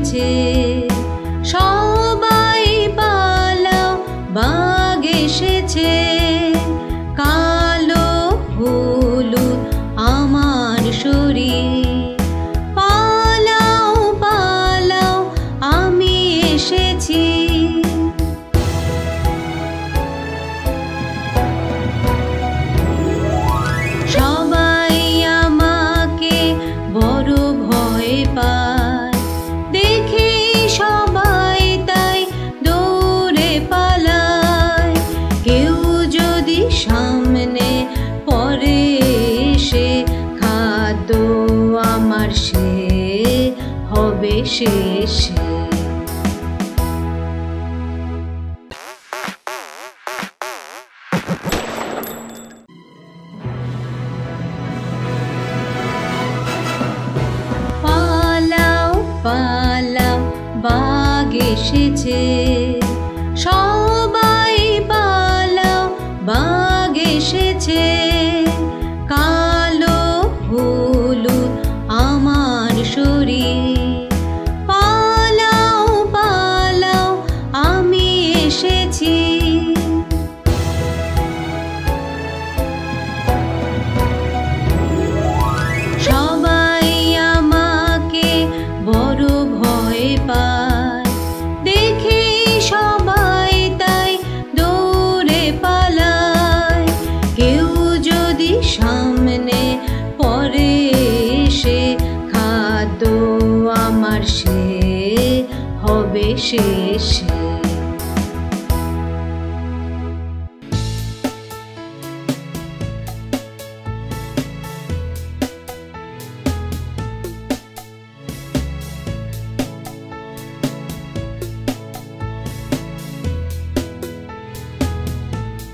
এসেছে। সবাই পালাও, বাঘ এসেছে। কালো হলুদ আমার শরীর, পালাও পালাও আমি এসেছি। সবাই আমাকে বড় ভয় পায়, দেখে সবাই তাই দৌড়ে পালায়। কেউ যদি সামনে পড়ে এসে, খাদ্য আমার সে হবে শেষ। পালাও পালাও বাঘ এসেছে। সবাই পালাও, বাঘ এসেছে। কালো হলুদ আমার শরীর, পালাও পালাও আমি এসেছি। সবাই আমাকে বড় ভয় পায়, দেখে সবাই তাই দৌড়ে পালায়। কেউ যদি সামনে পড়ে এসে, খাদ্য আমার সে হবে শেষ।